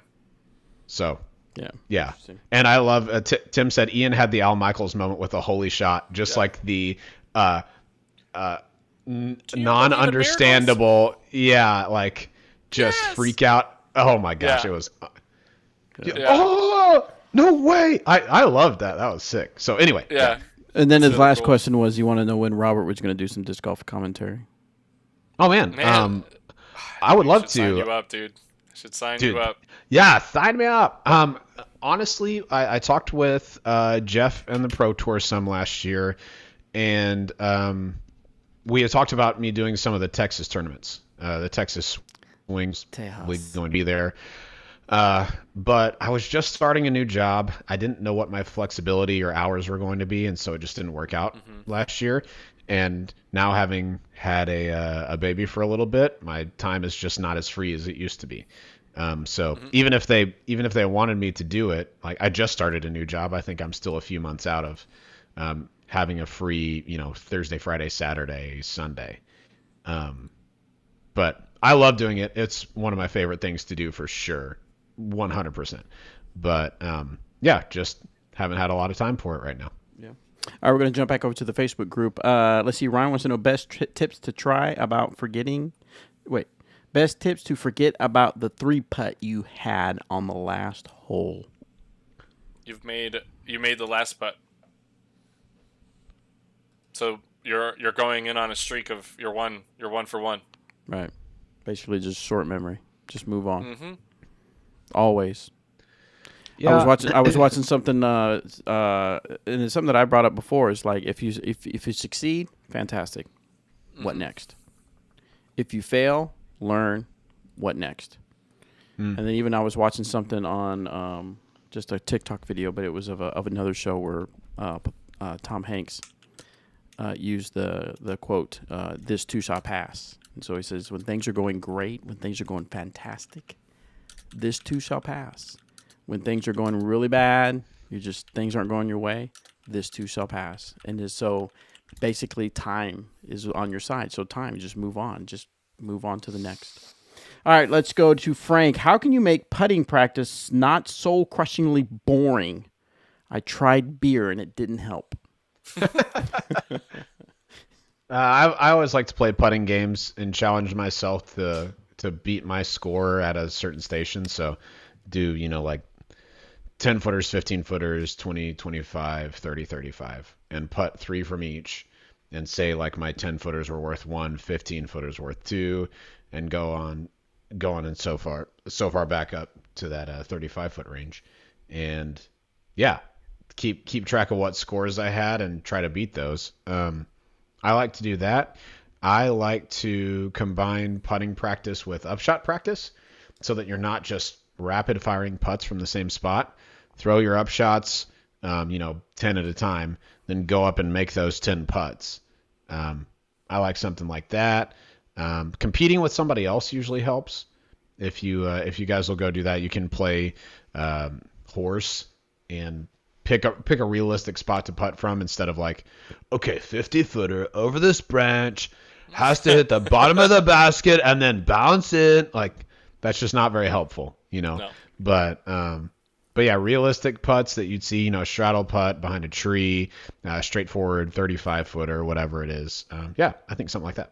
So. Yeah. And I love. Tim said Ian had the Al Michaels moment with a holy shot, just like the non-understandable. Freak out. Oh my gosh, it was. Oh no way! I loved that. That was sick. So anyway. Yeah. And then his last question was, you want to know when Robert was going to do some disc golf commentary? Oh man. I would love to. Sign you up, dude. I should sign you up. Yeah, sign me up. Honestly, I talked with Jeff and the Pro Tour some last year, and we had talked about me doing some of the Texas tournaments. The Texas Wings League going to be there. But I was just starting a new job. I didn't know what my flexibility or hours were going to be, and so it just didn't work out last year. And now, having had a baby for a little bit, my time is just not as free as it used to be. So even if they wanted me to do it, like I just started a new job, I think I'm still a few months out of having a free, Thursday, Friday, Saturday, Sunday. But I love doing it. It's one of my favorite things to do for sure, 100%. But yeah, just haven't had a lot of time for it right now. Yeah. All right, we're going to jump back over to the Facebook group. Let's see. Ryan wants to know best tips to try about forgetting. Wait. Best tips to forget about the 3-putt you had on the last hole. You made the last putt. So you're going in on a streak of you're one for one. Right. Basically just short memory. Just move on. Mm-hmm. Always. Yeah. I was watching something and it's something that I brought up before. Is like if you succeed, fantastic. Mm-hmm. What next? If you fail, learn. What next? And then even I was watching something on just a TikTok video, but it was of another show where Tom Hanks used the quote, "This too shall pass." And so he says, when things are going great, when things are going fantastic, this too shall pass. When things are going really bad, things aren't going your way, this too shall pass. And so basically time is on your side. So time, just move on. Just move on to the next. All right, let's go to Frank. How can you make putting practice not soul-crushingly boring? I tried beer and it didn't help. I always like to play putting games and challenge myself to beat my score at a certain station. So do, like 10 footers, 15 footers, 20, 25, 30, 35, and putt 3 from each. And say like my 10 footers were worth 1, 15 footers worth 2, and go on and so far back up to that 35-foot range. And yeah, keep track of what scores I had and try to beat those. I like to do that. I like to combine putting practice with upshot practice so that you're not just rapid firing putts from the same spot. Throw your upshots, 10 at a time, then go up and make those 10 putts. I like something like that. Competing with somebody else usually helps. If you guys will go do that, you can play horse and pick a realistic spot to putt from instead of like, okay, 50-footer over this branch, has to hit the bottom of the basket and then bounce it. Like that's just not very helpful, No. But yeah, realistic putts that you'd see, straddle putt behind a tree, straightforward 35-footer, whatever it is. Yeah, I think something like that.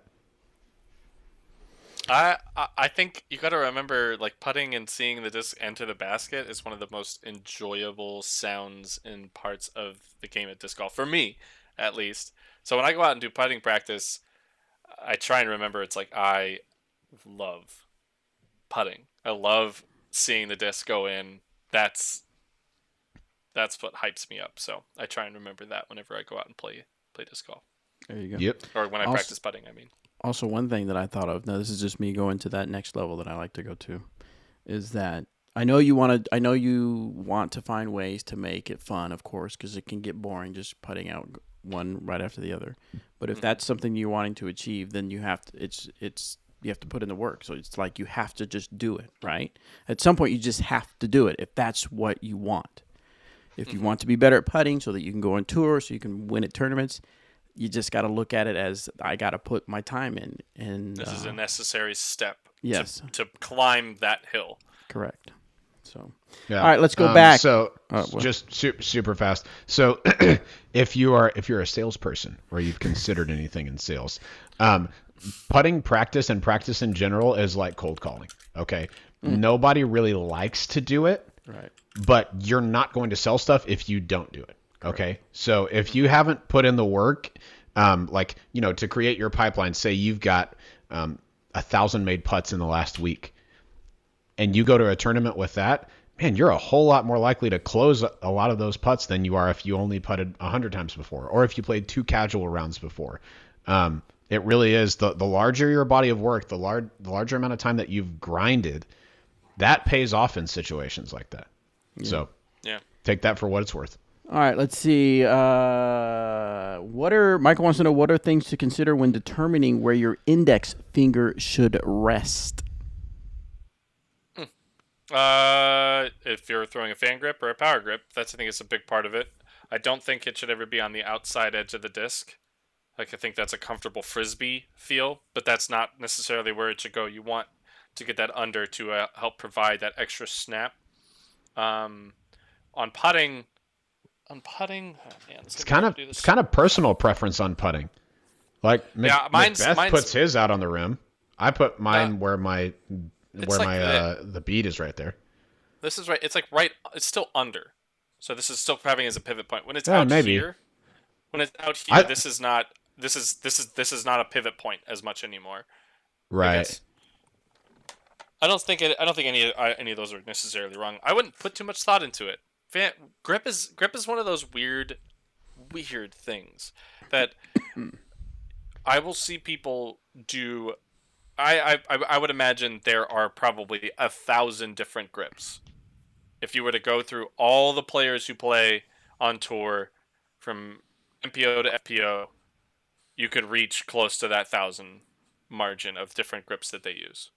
I think you got to remember, like, putting and seeing the disc enter the basket is one of the most enjoyable sounds and parts of the game of disc golf, for me, at least. So when I go out and do putting practice, I try and remember it's like I love putting. I love seeing the disc go in. That's what hypes me up. So I try and remember that whenever I go out and play disc golf. There you go. Yep. Or when I practice putting, I mean. Also, one thing that I thought of, now this is just me going to that next level that I like to go to, is that I know you want to find ways to make it fun, of course, because it can get boring just putting out one right after the other. But if that's something you're wanting to achieve, then you have to you have to put in the work. So it's like you have to just do it, right? At some point, you just have to do it if that's what you want. If you want to be better at putting so that you can go on tour, so you can win at tournaments, you just got to look at it as I got to put my time in. And this is a necessary step to climb that hill. Correct. So, yeah. All right, let's go back. So just super fast. So if you're a salesperson or you've considered anything in sales, putting practice and practice in general is like cold calling. Okay. Nobody really likes to do it. Right. But you're not going to sell stuff if you don't do it. Okay. So if you haven't put in the work, to create your pipeline, say you've got 1,000 made putts in the last week and you go to a tournament with that, man, you're a whole lot more likely to close a lot of those putts than you are if you only putted 100 times before, or if you played 2 casual rounds before. It really is the larger your body of work, the larger amount of time that you've grinded, that pays off in situations like that. Yeah. So take that for what it's worth. All right, let's see. Michael wants to know, what are things to consider when determining where your index finger should rest? If you're throwing a fan grip or a power grip, I think it's a big part of it. I don't think it should ever be on the outside edge of the disc. Like I think that's a comfortable frisbee feel, but that's not necessarily where it should go. You want to get that under to help provide that extra snap. On putting, oh man, it's kind of personal preference on putting. Like Macbeth puts his out on the rim. I put mine where the bead is right there. This is right. It's like right. It's still under. So this is still having as a pivot point. When it's out here, this is not. This is not a pivot point as much anymore. Right. I don't think any of those are necessarily wrong. I wouldn't put too much thought into it. Grip is one of those weird things that I will see people do. I would imagine there are probably 1,000 different grips. If you were to go through all the players who play on tour, from MPO to FPO, you could reach close to that 1,000 margin of different grips that they use.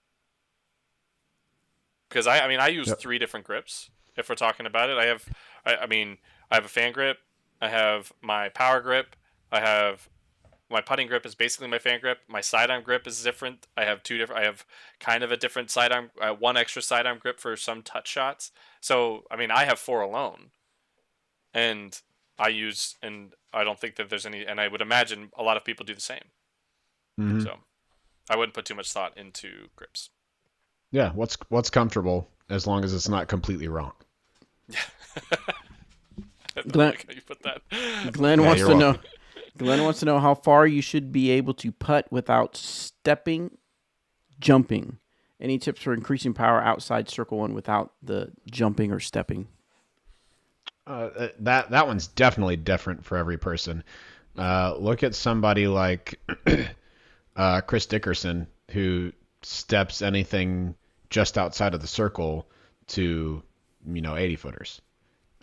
Because I use 3 different grips. If we're talking about it, I have a fan grip, I have my power grip, I have my putting grip is basically my fan grip. My sidearm grip is different. I have kind of a different sidearm, one extra sidearm grip for some touch shots. So I have 4 alone, and I don't think that there's any, and I would imagine a lot of people do the same. Mm-hmm. So I wouldn't put too much thought into grips. Yeah, what's comfortable as long as it's not completely wrong. Yeah. Glenn, like how you put that. Glenn wants to know how far you should be able to putt without jumping. Any tips for increasing power outside circle one without the jumping or stepping? That one's definitely different for every person. Look at somebody like Chris Dickerson, who steps anything just outside of the circle to 80 footers.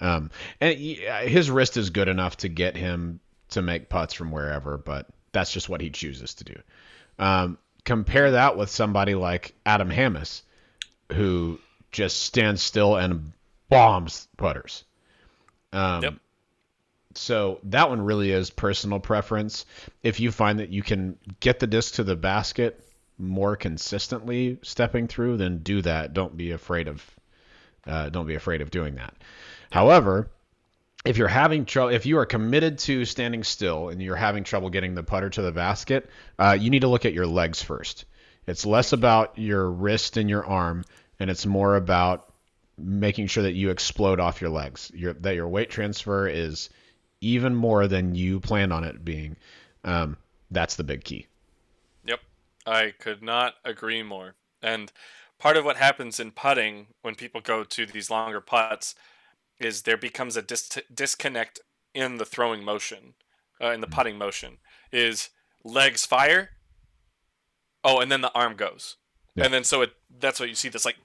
And his wrist is good enough to get him to make putts from wherever, but that's just what he chooses to do. Compare that with somebody like Adam Hammes, who just stands still and bombs putters. Yep. So that one really is personal preference. If you find that you can get the disc to the basket more consistently stepping through, then do that. Don't be afraid of doing that. However, if you're having trouble, if you are committed to standing still and you're having trouble getting the putter to the basket, you need to look at your legs first. It's less about your wrist and your arm, and it's more about making sure that you explode off your legs. That your weight transfer is even more than you planned on it being. That's the big key. Yep, I could not agree more. And part of what happens in putting when people go to these longer putts is there becomes a disconnect in the throwing motion, in the putting motion. Is legs fire, and then the arm goes, and then that's what you see, this like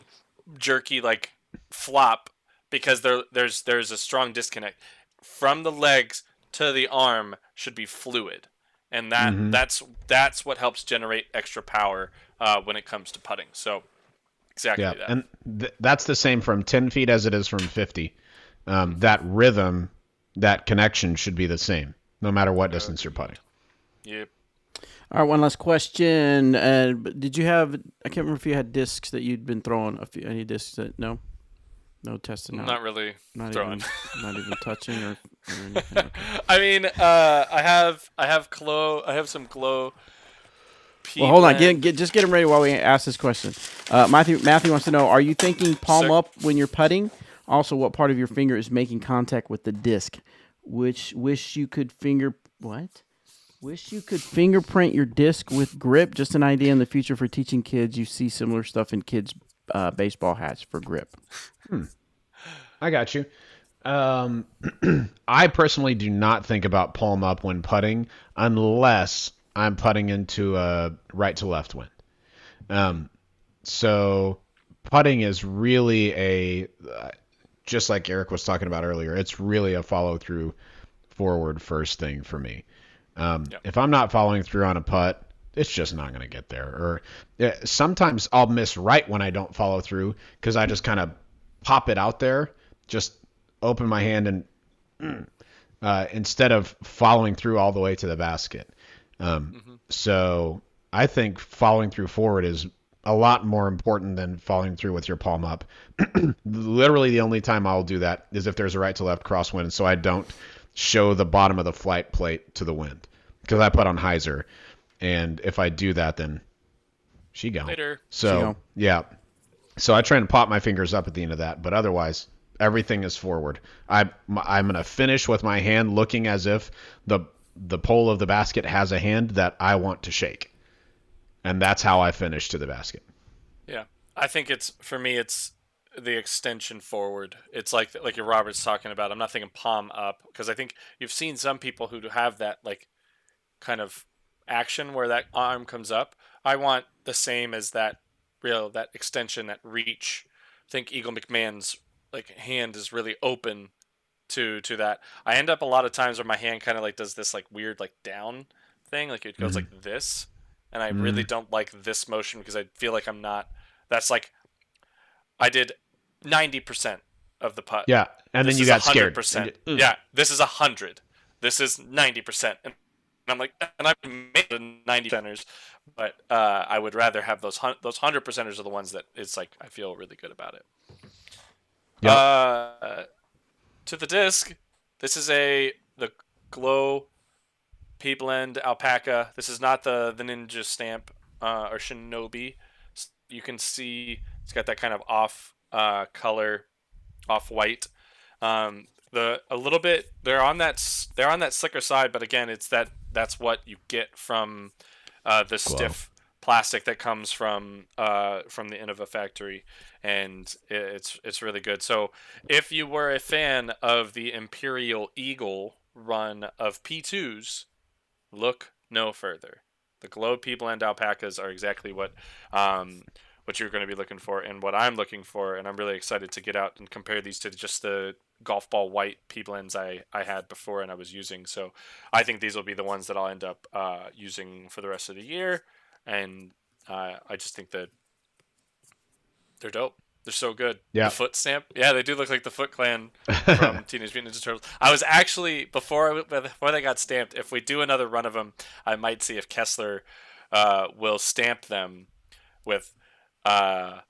jerky like flop, because there's a strong disconnect from the legs to the arm. Should be fluid, and that's what helps generate extra power when it comes to putting. So exactly that. And that's the same from 10 feet as it is from 50. That rhythm, that connection should be the same, no matter what distance you're putting. Yep. All right, one last question. Did you have? I can't remember if you had discs that you'd been throwing. Any discs that no testing out. Not really. Not throwing. Not even touching or anything. Okay. I have glow. I have some glow. Well, hold on. Just get him ready while we ask this question. Matthew wants to know: are you thinking palm up when you're putting? Also, what part of your finger is making contact with the disc? Wish you could fingerprint your disc with grip. Just an idea in the future for teaching kids. You see similar stuff in kids' baseball hats for grip. I got you. I personally do not think about palm up when putting unless I'm putting into a right to left wind. So putting is really just like Eric was talking about earlier, it's really a follow through forward first thing for me. If I'm not following through on a putt, it's just not going to get there. Or sometimes I'll miss right when I don't follow through because I just kind of pop it out there, just open my hand and instead of following through all the way to the basket. So I think following through forward is a lot more important than following through with your palm up. Literally the only time I'll do that is if there's a right to left crosswind, so I don't show the bottom of the flight plate to the wind because I put on hyzer. And if I do that, then she gone. Later. So, yeah. So I try and pop my fingers up at the end of that, but otherwise everything is forward. I'm going to finish with my hand looking as if the pole of the basket has a hand that I want to shake. And that's how I finish to the basket. Yeah. I think for me, it's the extension forward. It's like your Robert's talking about. I'm not thinking palm up because I think you've seen some people who have that like kind of action where that arm comes up. I want the same as that extension, that reach. I think Eagle McMahon's like hand is really open to that. I end up a lot of times where my hand kind of like does this like weird like down thing, like it goes like this, and I really don't like this motion because I feel like I'm not. That's like I did 90% of the putt. Yeah, and then you got 100%. scared. Yeah, this is 100. This is 90%, and I'm like, and I've made the 90 percenters, but I would rather have those 100 percenters are the ones that it's like I feel really good about it. Yep. To the disc, this is the Glow P-Blend Alpaca. This is not the Ninja Stamp or Shinobi. You can see it's got that kind of off color, off white. A little bit they're on that slicker side, but again, that's what you get from the stiff plastic that comes from the Innova factory, and it's really good. So if you were a fan of the Imperial Eagle run of P2s, look no further. The Glow P-Blend Alpacas are exactly what you're going to be looking for and what I'm looking for, and I'm really excited to get out and compare these to just the golf ball white P-Blends I had before and I was using. So I think these will be the ones that I'll end up using for the rest of the year, and I just think that they're dope. They're so good. Yeah. The foot stamp. Yeah, they do look like the Foot Clan from Teenage Mutant Ninja Turtles. I was actually, before they got stamped, if we do another run of them, I might see if Kessler will stamp them with, do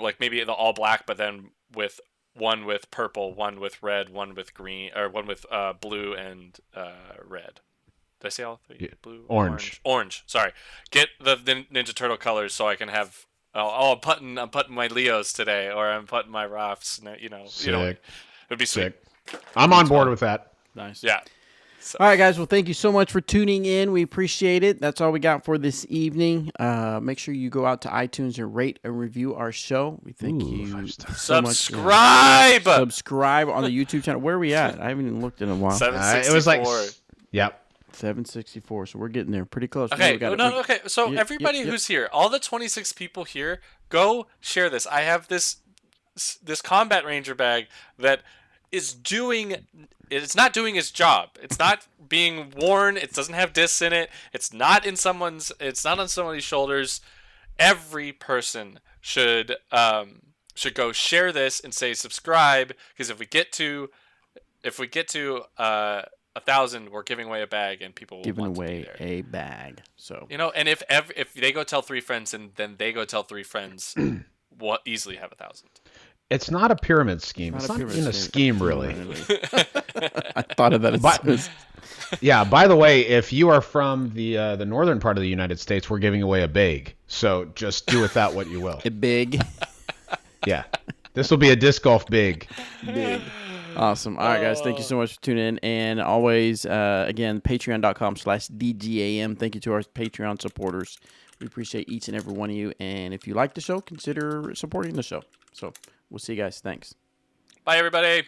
like maybe the all black, but then with one with purple, one with red, one with green, or one with blue and red. Did I say all three? Yeah. Blue, Orange. Sorry. Get the Ninja Turtle colors so I can have. I'm putting my Leos today, or I'm putting my Rafts. Sick. It'd be sweet. Sick. I'm on board with that. Nice. Yeah. So. All right, guys. Well, thank you so much for tuning in. We appreciate it. That's all we got for this evening. Make sure you go out to iTunes and rate and review our show. We thank you so much. Subscribe on the YouTube channel. Where are we at? I haven't even looked in a while. 764. It was like, yep. 764. So we're getting there pretty close. Okay. Okay. So everybody who's here, all the 26 people here, go share this. I have this Combat Ranger bag that is it's not doing its job. It's not being worn. It doesn't have discs in it. It's not on somebody's shoulders. Every person should go share this and say subscribe, because if we get to 1,000, we're giving away a bag, and people will want to be there. A bag. So and if they go tell 3 friends, and then they go tell 3 friends, we'll easily have 1,000. It's not a pyramid scheme. It's not even a scheme, really. I thought of that. Yeah. By the way, if you are from the northern part of the United States, we're giving away a bag. So just do with that what you will. A big. Yeah. This will be a disc golf big. Big. Awesome. All right, guys. Thank you so much for tuning in. And always, again, patreon.com/DGAM. Thank you to our Patreon supporters. We appreciate each and every one of you. And if you like the show, consider supporting the show. So we'll see you guys. Thanks. Bye, everybody.